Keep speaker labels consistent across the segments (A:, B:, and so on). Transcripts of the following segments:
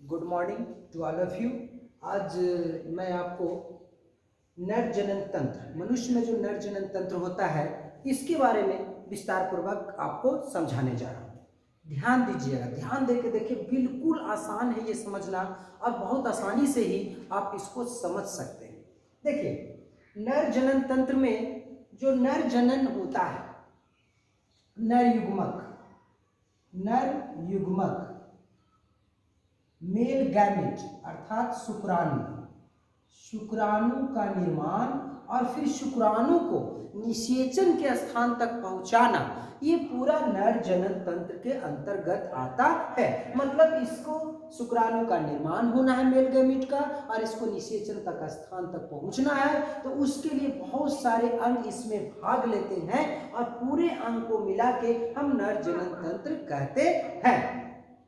A: Good morning to all of you. आज मैं आपको नर जनन तंत्र, मनुष्य में जो नर जनन तंत्र होता है, इसके बारे में विस्तार पूर्वक आपको समझाने जा रहा हूँ। ध्यान दीजिएगा, ध्यान देके देखिए, बिल्कुल आसान है ये समझना और बहुत आसानी से ही आप इसको समझ सकते हैं। देखिए, नर जनन तंत्र में जो नर जनन होता है, नर युग्मक मेल गैमेट अर्थात शुक्राणु का निर्माण और फिर शुक्राणु को निषेचन के स्थान तक पहुंचाना, ये पूरा नर जनन तंत्र के अंतर्गत आता है। मतलब इसको शुक्राणु का निर्माण होना है मेल गैमेट का, और इसको निषेचन तक स्थान तक पहुंचना है, तो उसके लिए बहुत सारे अंग इसमें भाग लेते हैं और पूरे अंग को मिला के हम नर जनन तंत्र कहते हैं।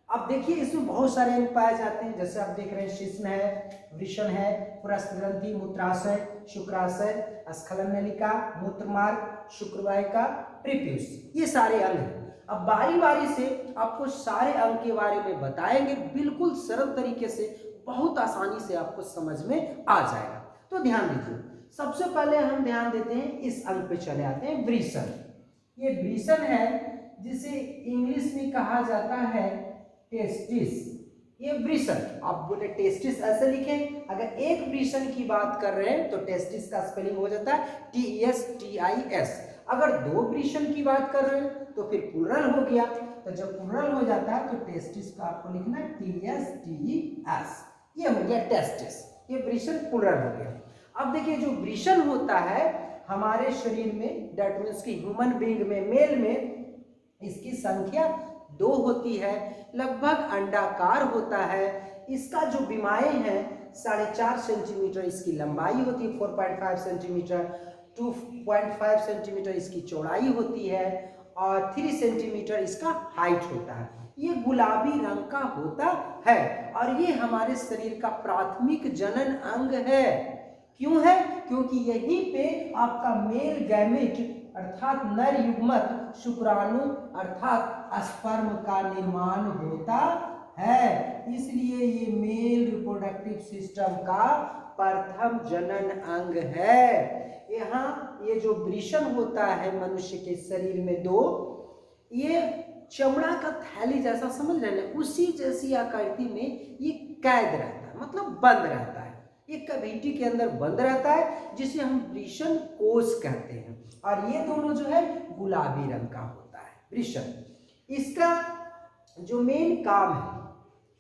A: अब देखिए, इसमें बहुत सारे अंग पाए जाते हैं, जैसे आप देख रहे हैं, शिश्न है, वृषण है, पुरस्थ ग्रंथि, मूत्राशय, शुक्राशय, स्खलन नलिका, मूत्रमार्ग, शुक्रवाहिका, प्रीप्यूस, ये सारे अंग हैं। अब बारी बारी से आपको सारे अंग के बारे में बताएंगे, बिल्कुल सरल तरीके से, बहुत आसानी से आपको समझ में आ जाएगा। तो ध्यान दीजिए, सबसे पहले हम ध्यान देते हैं, इस अंग पे चले आते हैं, वृषण। ये वृषण है जिसे इंग्लिश में कहा जाता है टेस्टिस। ये वृषण, आप बोले टेस्टिस ऐसे लिखें, अगर एक वृषण की बात कर रहे हैं तो टेस्टिस का स्पेलिंग हो जाता है TESTIS। अगर दो वृषण की बात कर रहे हैं तो फिर प्लूरल हो गया, तो जब प्लूरल हो जाता है तो टेस्टिस का आपको लिखना है TSTES। ये हो गया टेस्टिस, ये वृषण प्लूरल हो गया। अब देखिए, जो वृषण होता है हमारे शरीर में, दैट मीन्स की ह्यूमन बीइंग में, मेल में, इसकी संख्या 2 होती है, लगभग अंडाकार होता है। इसका जो बिमाएँ हैं 4.5 सेंटीमीटर इसकी लंबाई होती है, 4.5 सेंटीमीटर, 2.5 सेंटीमीटर इसकी चौड़ाई होती है और 3 सेंटीमीटर इसका हाइट होता है। ये गुलाबी रंग का होता है और ये हमारे शरीर का प्राथमिक जनन अंग है। क्यों है? क्योंकि यहीं पे आपका मेल गैमेट अर्थात नर युग्मक शुक्राणु अर्थात स्पर्म का निर्माण होता है, इसलिए ये मेल रिप्रोडक्टिव सिस्टम का प्रथम जनन अंग है। यहाँ ये जो वृषण होता है मनुष्य के शरीर में 2, ये चमड़ा का थैली जैसा समझ रहे हैं, उसी जैसी आकृति में ये कैद रहता है, मतलब बंद रहता है, एक कैविटी के अंदर बंद रहता है, जिसे हम वृषण कोश कहते हैं। और ये दोनों जो है गुलाबी रंग का होता है वृषण। इसका जो मेन काम है,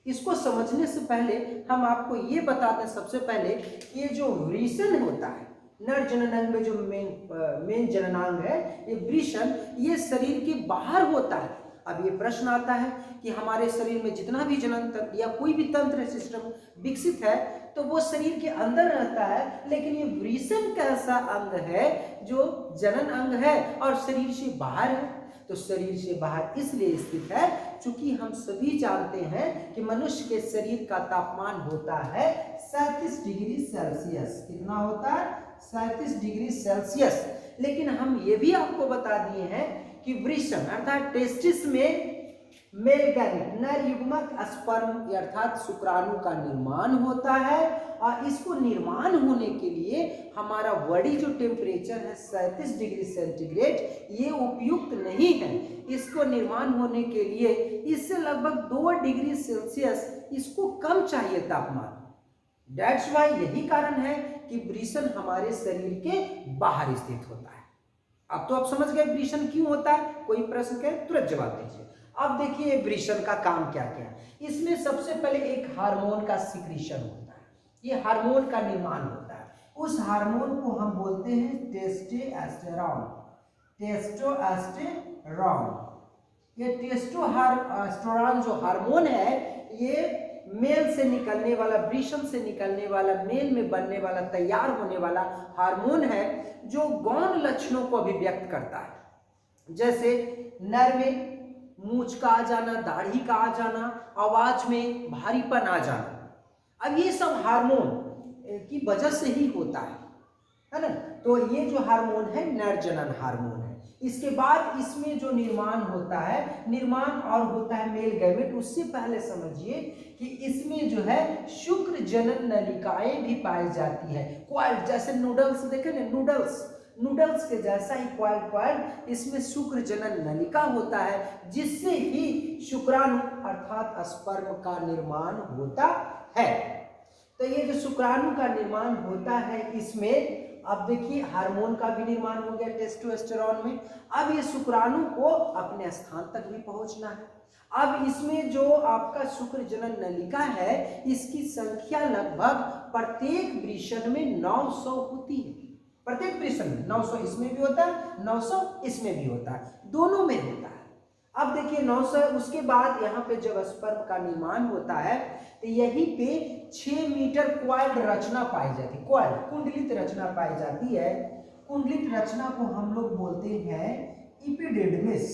A: इसको समझने से पहले हम आपको ये बता दें सबसे पहले, ये जो वृषण होता है नर जननांग में जो मेन जननांग है, ये वृषण, ये शरीर के बाहर होता है। अब ये प्रश्न आता है कि हमारे शरीर में जितना भी जनन तंत्र या कोई भी तंत्र सिस्टम विकसित है तो वो शरीर के अंदर रहता है, लेकिन ये वृषण कैसा अंग है जो जनन अंग है और शरीर से बाहर है? तो शरीर से बाहर इसलिए स्थित है क्योंकि हम सभी जानते हैं कि मनुष्य के शरीर का तापमान होता है 37 डिग्री सेल्सियस। कितना होता है? 37 डिग्री सेल्सियस। लेकिन हम ये भी आपको बता दिए हैं कि वृषण अर्थात टेस्टिस में मेल गैमेट नर युग्मक स्पर्म अर्थात शुक्राणु का निर्माण होता है, और इसको निर्माण होने के लिए हमारा बॉडी जो टेम्परेचर है 37 डिग्री सेंटीग्रेड, ये उपयुक्त नहीं है। इसको निर्माण होने के लिए इससे लगभग 2 डिग्री सेल्सियस इसको कम चाहिए तापमान। दैट्स वाई, यही कारण है कि वृषण हमारे शरीर के बाहर स्थित होता है। अब तो आप समझ गए वृषण क्यों होता है। कोई प्रश्न कहे तुरंत जवाब दीजिए। अब देखिए वृषण का काम क्या क्या है। इसमें सबसे पहले एक हार्मोन का सिक्रीशन होता है, ये हार्मोन का निर्माण होता है। उस हार्मोन को हम बोलते हैं टेस्टोस्टेरोन। ये टेस्टोस्टेरोन जो हार्मोन है, ये मेल से निकलने वाला, वृषण से निकलने वाला, मेल में बनने वाला, तैयार होने वाला हार्मोन है जो गौण लक्षणों को अभिव्यक्त करता है। जैसे नर में मूंछ का आ जाना, दाढ़ी का आ जाना, आवाज में भारीपन आ जाना। अब ये सब हार्मोन की वजह से ही होता है ना। तो ये जो हार्मोन है नर जनन हार्मोन है। इसके बाद इसमें जो निर्माण होता है, निर्माण और होता है मेल गैमेट। उससे पहले समझिए कि इसमें जो है शुक्र जनन नलिकाएं भी पाई जाती है। क्वाइल, जैसे नूडल्स देखे ना, नूडल्स के जैसा ही क्वाइल इसमें शुक्र जनन नलिका होता है, जिससे ही शुक्राणु अर्थात स्पर्म का निर्माण होता है। तो ये जो शुक्राणु का निर्माण होता है, इसमें अब देखिए हार्मोन का भी निर्माण हो गया टेस्टोस्टेरोन में। अब ये शुक्राणु को अपने स्थान तक भी पहुंचना है। अब इसमें जो आपका शुक्र जनन नलिका है, इसकी संख्या लगभग प्रत्येक वृषण में 900 होती है। प्रत्येक वृषण में 900 इसमें भी होता है, 900 इसमें भी होता है, दोनों में होता है। अब देखिए 900, उसके बाद यहाँ पे जब स्पर्म का निर्माण होता है तो यहीं पे 6 मीटर क्वाइल्ड रचना पाई जाती है। क्वाइल्ड कुंडलित रचना पाई जाती है। कुंडलित रचना को हम लोग बोलते हैं एपिडिडमिस।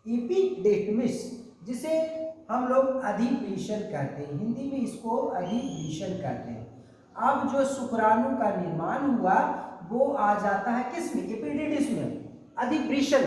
A: एपिडिडमिस जिसे हम लोग अधिवृषण कहते हैं, हिंदी में इसको अधिवृषण कहते हैं। अब जो शुक्राणु का निर्माण हुआ वो आ जाता है किसमें, एपिडिडिस में, अधिवृषण।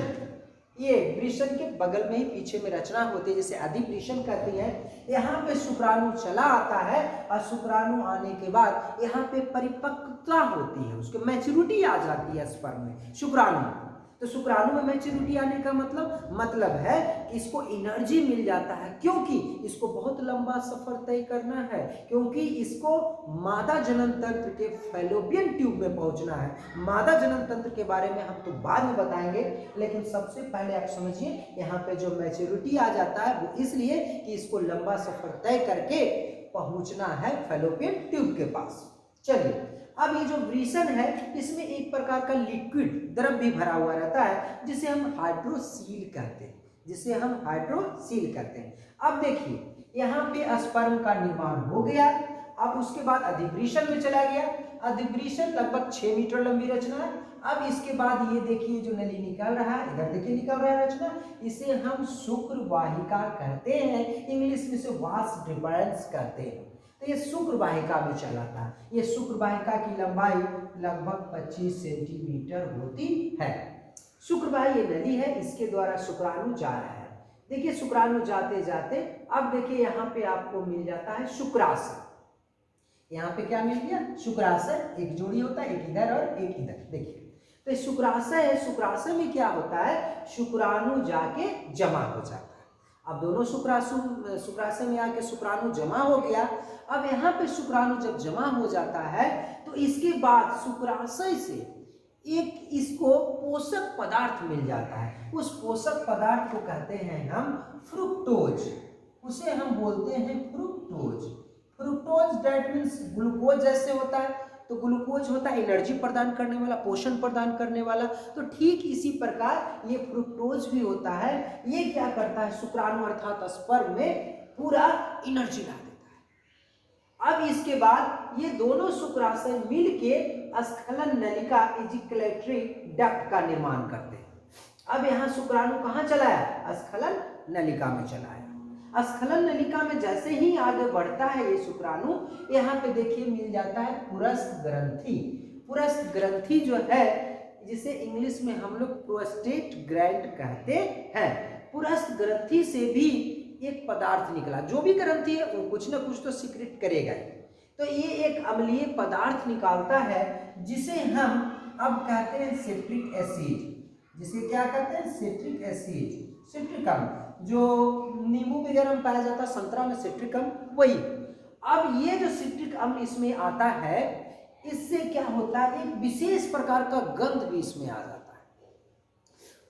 A: ये वृषण के बगल में ही पीछे में रचना होती है जिसे अधिवृषण कहते हैं। यहाँ पे शुक्राणु चला आता है और शुक्राणु आने के बाद यहाँ पे परिपक्वता होती है, उसके मैच्योरिटी आ जाती है स्पर्म में, शुक्राणु। तो शुक्राणु में मैच्योरिटी आने का मतलब है कि इसको एनर्जी मिल जाता है, क्योंकि इसको बहुत लंबा सफर तय करना है, क्योंकि इसको मादा जनन तंत्र के फैलोपियन ट्यूब में पहुंचना है। मादा जनन तंत्र के बारे में हम तो बाद में बताएंगे, लेकिन सबसे पहले आप समझिए यहाँ पे जो मैच्योरिटी आ जाता है वो इसलिए कि इसको लंबा सफर तय करके पहुंचना है फैलोपियन ट्यूब के पास। चलिए, अब ये जो वृषण है इसमें एक प्रकार का लिक्विड द्रव भी भरा हुआ रहता है जिसे हम हाइड्रोसील कहते हैं, अब देखिए यहाँ पे स्पर्म का निर्माण हो गया। अब उसके बाद अधिवृषण में चला गया। अधिवृषण लगभग 6 मीटर लंबी रचना है। अब इसके बाद ये देखिए जो नली निकल रहा है, इधर देखिए निकल रहा है रचना, इसे हम शुक्र वाहिका कहते हैं, इंग्लिश में इसे वास डिफरेंस कहते हैं। तो ये शुक्र वाहिका में चलाता है। ये शुक्र वाहिका की लंबाई लगभग 25 सेंटीमीटर होती है। शुक्र वाहिका ये नली है, इसके द्वारा शुक्राणु जा रहा है। देखिए शुक्राणु जाते जाते अब देखिए यहाँ पे आपको मिल जाता है शुक्राशय। यहाँ पे क्या मिल गया, शुक्राशय, एक जोड़ी होता है, एक इधर और एक इधर। देखिए तो शुक्राशय है, शुक्राशय में क्या होता है, शुक्राणु जाके जमा हो जाता है। अब दोनों शुक्राशय में आके शुक्राणु जमा हो गया। अब यहाँ पे शुक्राणु जब जमा हो जाता है तो इसके बाद शुक्राशय से एक इसको पोषक पदार्थ मिल जाता है। उस पोषक पदार्थ को कहते हैं हम फ्रुक्टोज, उसे हम बोलते हैं फ्रुक्टोज दैट मीन्स ग्लूकोज जैसे होता है। तो ग्लूकोज होता है एनर्जी प्रदान करने वाला, पोषण प्रदान करने वाला। तो ठीक इसी प्रकार ये फ्रुक्टोज भी होता है। ये क्या करता है, शुक्राणु अर्थात स्पर्म में पूरा एनर्जी ला देता है। अब इसके बाद ये दोनों शुक्राशय मिलके स्खलन नलिका इजिकुलेटरी डक्ट का निर्माण करते हैं। अब यहाँ शुक्राणु कहाँ चलाया, स्खलन नलिका में चलाया। स्खलन नलिका में जैसे ही आगे बढ़ता है ये शुक्राणु, यहाँ पे देखिए मिल जाता है पुरस्थ ग्रंथि। पुरस्थ ग्रंथि जो है जिसे इंग्लिश में हम लोग प्रोस्टेट ग्लैंड कहते हैं। पुरस्थ ग्रंथि से भी एक पदार्थ निकला, जो भी ग्रंथि है वो कुछ ना कुछ तो सीक्रेट करेगा। तो ये एक अम्लीय पदार्थ निकालता है जिसे हम अब कहते हैं सिट्रिक एसिड। जिसे क्या कहते हैं, सिट्रिक एसिड, सिट्रिक अम्ल, जो नींबू वगैरह में पाया जाता है, संतरा में सिट्रिक अम्ल, वही। अब ये जो सिट्रिक अम्ल इसमें आता है, इससे क्या होता है, एक विशेष प्रकार का गंध भी इसमें आ जाता है।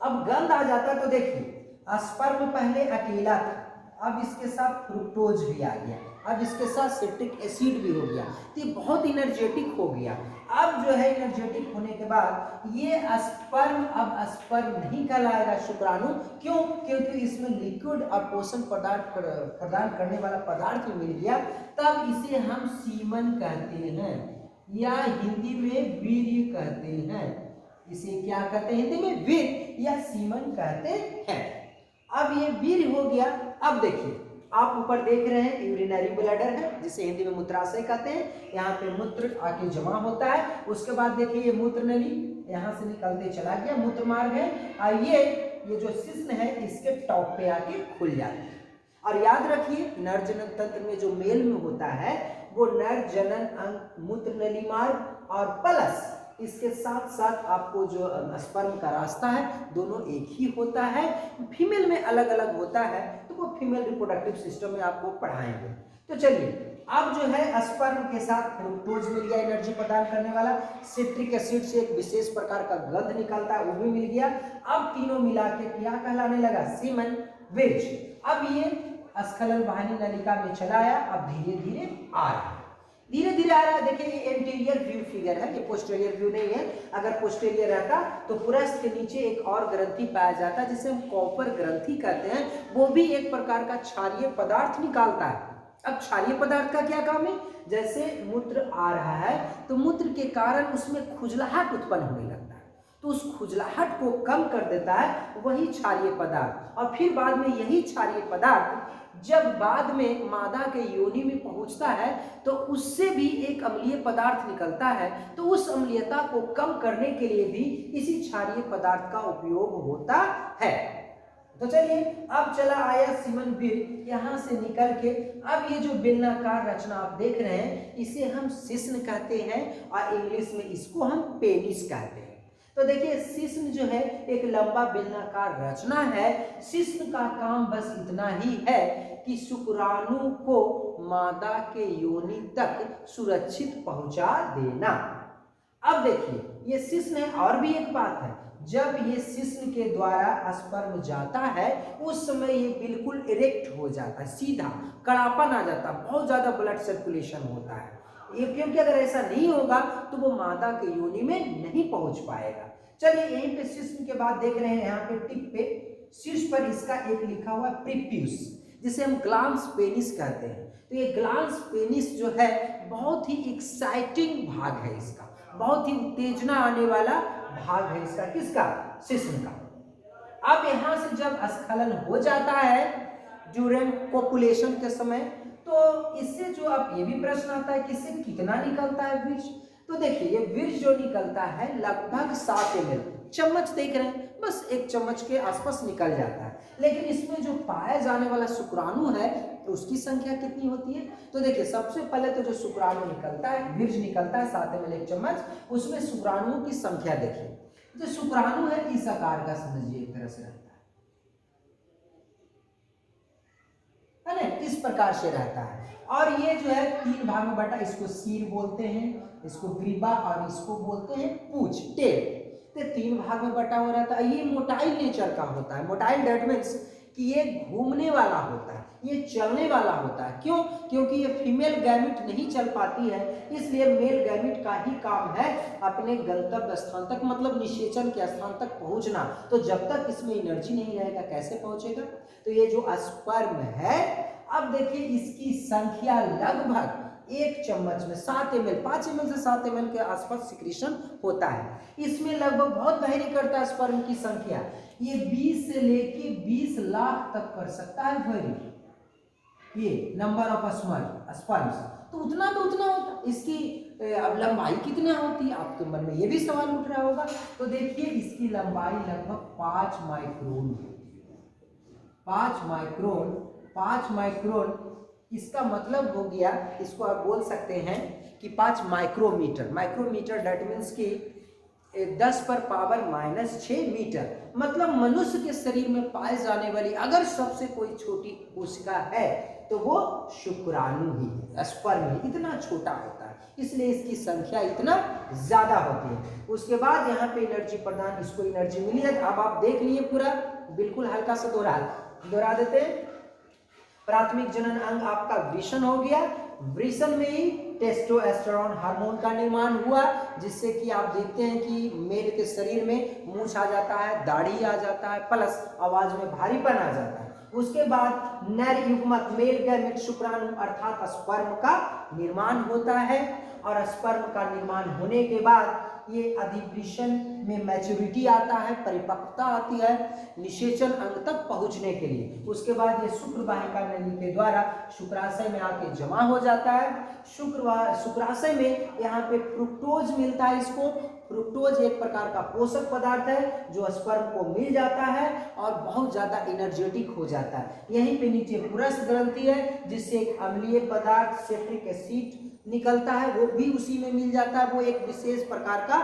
A: अब गंध आ जाता है तो देखिए स्पर्म पहले अकेला था, अब इसके साथ फ्रुक्टोज भी आ गया, अब इसके साथ सिट्रिक एसिड भी हो गया, तो ये बहुत इनर्जेटिक हो गया। अब जो है इनर्जेटिक होने के बाद ये स्पर्म अब स्पर्म नहीं कहलाएगा, शुक्राणु। क्यों, क्योंकि इसमें लिक्विड और पोषण पदार्थ प्रदान करने वाला पदार्थ मिल गया। तब इसे हम सीमन कहते हैं या हिंदी में वीर्य कहते हैं। इसे क्या कहते हैं हिंदी में, वीर्य या सीमन कहते हैं। अब ये वीर्य हो गया। अब देखिए आप ऊपर देख रहे हैं यूरिनरी ब्लैडर है, जिसे हिंदी में मूत्राशय कहते हैं। यहाँ पे मूत्र आके जमा होता है। उसके बाद देखिए ये मूत्र नली यहाँ से निकलते चला गया, मूत्र मार्ग है, और ये जो शिश्न है इसके टॉप पे आके खुल जाता है। और याद रखिए नर जनन तंत्र में जो मेल में होता है वो नर जनन अंग, मूत्र नली मार्ग और प्लस इसके साथ साथ आपको जो स्पर्म का रास्ता है दोनों एक ही होता है। फीमेल में अलग अलग होता है, तो वो फीमेल रिप्रोडक्टिव सिस्टम में आपको पढ़ाएंगे। तो चलिए अब जो है स्पर्म के साथ फ्रुक्टोज मिल गया एनर्जी प्रदान करने वाला, सिट्रिक एसिड से एक विशेष प्रकार का गंध निकलता है वो भी मिल गया। अब तीनों मिला के क्या कहलाने लगा, सीमन वीर्ज। अब ये स्खलन वाहिनी नलिका में चला आया, अब धीरे धीरे आ रहा है, धीरे धीरे आ रहा है। देखिए ये एंटीरियर व्यू फिगर है, ये पोस्टीरियर व्यू नहीं है। अगर पोस्टीरियर रहता तो पुरस्थ के नीचे एक और ग्रंथि पाया जाता जिसे हम कॉपर ग्रंथि कहते हैं, वो भी एक प्रकार का क्षारीय पदार्थ निकालता है। अब क्षारीय पदार्थ का क्या काम है, जैसे मूत्र आ रहा है तो मूत्र के कारण उसमें खुजलाहट उत्पन्न होने लगता है, तो उस खुजलाहट को कम कर देता है वही क्षारीय पदार्थ। और फिर बाद में यही क्षारीय पदार्थ जब बाद में मादा के योनि में पहुंचता है तो उससे भी एक अम्लीय पदार्थ निकलता है, तो उस अम्लीयता को कम करने के लिए भी इसी क्षारीय पदार्थ का उपयोग होता है। तो चलिए अब चला आया सीमन वीर्य, यहाँ से निकल के अब ये जो बेलनाकार रचना आप देख रहे हैं इसे हम शिश्न कहते हैं और इंग्लिश में इसको हम पेनिस कहते हैं। तो देखिए शिश्न जो है एक लंबा बेलनाकार रचना है। शिश्न का काम बस इतना ही है कि शुक्राणु को मादा के योनि तक सुरक्षित पहुंचा देना। अब देखिए ये शिश्न है, और भी एक बात है, जब ये शिश्न के द्वारा स्पर्म जाता है उस समय ये बिल्कुल इरेक्ट हो जाता है, सीधा कड़ापन आ जाता है, बहुत ज्यादा ब्लड सर्कुलेशन होता है ये, क्योंकि अगर ऐसा नहीं होगा तो वो मादा के योनि में नहीं पहुंच पाएगा। चलिए यहीं पे शिश्न के बाद देख रहे हैं यहाँ पे टिप पे शीर्ष पर इसका एक लिखा हुआ प्रीप्यूस, जिसे हम ग्लांस पेनिस कहते हैं। तो ये ग्लांस पेनिस जो है बहुत ही एक्साइटिंग भाग है इसका, बहुत ही उत्तेजना आने वाला भाग है इसका, किसका, शिश्न का। अब यहाँ से जब स्खलन हो जाता है ड्यूरिंग कोपुलेशन के समय, तो इससे जो अब ये भी प्रश्न आता है कि इससे कितना निकलता है वीर्य। तो देखिए ये वीर्य जो निकलता है लगभग 7 ml, चम्मच देख रहे हैं, बस एक चम्मच के आसपास निकल जाता है। लेकिन इसमें जो पाया जाने वाला शुक्राणु है तो उसकी संख्या कितनी होती है, तो देखिए सबसे पहले तो जो शुक्राणु निकलता है, वीर्य निकलता है 7 ml एक चम्मच, उसमें शुक्राणुओं की संख्या देखिए। जो शुक्राणु है इस आकार का समझिए, एक तरह से रहता है ना, इस प्रकार से रहता है। और ये जो है 3 भाग में बटा, इसको सिर बोलते हैं, इसको ग्रीवा और इसको बोलते हैं पूंछ, टेल। तो 3 भाग में बटा हुआ रहता है। ये मोटाइल नेचर का होता है। मोटाइल दैट मीन्स कि ये घूमने वाला होता है, ये चलने वाला होता है। क्यों, क्योंकि ये फीमेल गैमिट नहीं चल पाती है, इसलिए मेल गैमिट का ही काम है अपने गंतव्य स्थान तक, मतलब निषेचन के स्थान तक पहुंचना। तो जब तक इसमें एनर्जी नहीं रहेगा कैसे पहुंचेगा। तो ये जो स्पर्म है, अब देखिए इसकी संख्या लगभग एक चम्मच में 7 ml, 5 ml से 7 ml के आसपास सिक्रीशन होता है। इसमें लगभग बहुत वेरी करता है स्पर्म की संख्या, ये 20 से लेके 20 लाख तक कर सकता है वेरी, ये नंबर ऑफ स्पर्म्स। तो उतना होता है। इसकी अब लंबाई कितना होती है, आपके मन में ये भी सवाल उठ रहा होगा। तो देखिए इसकी लंबाई लगभग 5 माइक्रोन होती है, 5 माइक्रोन। इसका मतलब हो गया, इसको आप बोल सकते हैं कि 5 माइक्रोमीटर। माइक्रोमीटर दैट मीन्स कि 10⁻⁻⁶ मीटर, मतलब मनुष्य के शरीर में पाए जाने वाली अगर सबसे कोई छोटी कोशिका है तो वो शुक्राणु ही है, स्पर्म ही, इतना छोटा होता है, इसलिए इसकी संख्या इतना ज्यादा होती है। उसके बाद यहाँ पे एनर्जी प्रदान, इसको एनर्जी मिली है। अब आप देख लिए पूरा, बिल्कुल हल्का सा दोहरा देते हैं। प्राथमिक जनन अंग आपका वृषण हो गया, वृषण में ही टेस्टोस्टेरोन हार्मोन का निर्माण हुआ, जिससे कि आप देखते हैं कि मेल के शरीर में मूंछ आ जाता है, दाढ़ी आ जाता है, प्लस आवाज में भारीपन आ जाता है। उसके बाद नर युग्मक मेल गैमेट शुक्राणु अर्थात स्पर्म का निर्माण होता है, और स्पर्म का निर्माण होने के बाद ये अधिवृषण में मैच्योरिटी आता है, परिपक्वता आती है निषेचन अंग तक पहुंचने के लिए। उसके बाद ये शुक्र वाहिका नली के द्वारा शुक्राशय में आके जमा हो जाता है। शुक्राशय में यहाँ पे फ्रुक्टोज मिलता है। इसको फ्रुक्टोज एक प्रकार का पोषक पदार्थ है जो स्पर्म को मिल जाता है और बहुत ज्यादा एनर्जेटिक हो जाता है। यहीं पे नीचे पुरस्थ ग्रंथि है जिससे एक अम्लीय पदार्थ सिट्रिक एसिड निकलता है, वो भी उसी में मिल जाता है। वो एक विशेष प्रकार का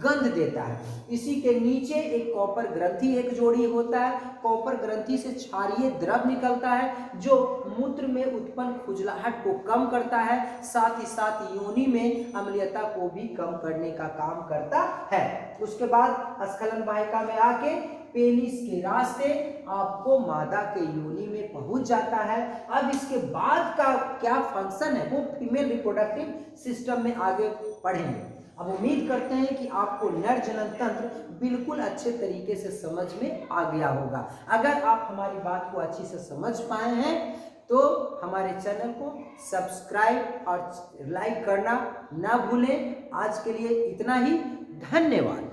A: गंध देता है। इसी के नीचे एक कॉपर ग्रंथि एक जोड़ी होता है। कॉपर ग्रंथि से क्षारीय द्रव निकलता है जो मूत्र में उत्पन्न खुजलाहट को कम करता है, साथ ही साथ योनि में अम्लीयता को भी कम करने का काम करता है। उसके बाद स्खलन वाहिका में आके पेनिस के रास्ते आपको मादा के योनि में पहुंच जाता है। अब इसके बाद का क्या फंक्शन है वो फीमेल रिप्रोडक्टिव सिस्टम में आगे पढ़ेंगे। अब उम्मीद करते हैं कि आपको नर जनन तंत्र बिल्कुल अच्छे तरीके से समझ में आ गया होगा। अगर आप हमारी बात को अच्छी से समझ पाए हैं तो हमारे चैनल को सब्सक्राइब और लाइक करना ना भूलें। आज के लिए इतना ही, धन्यवाद।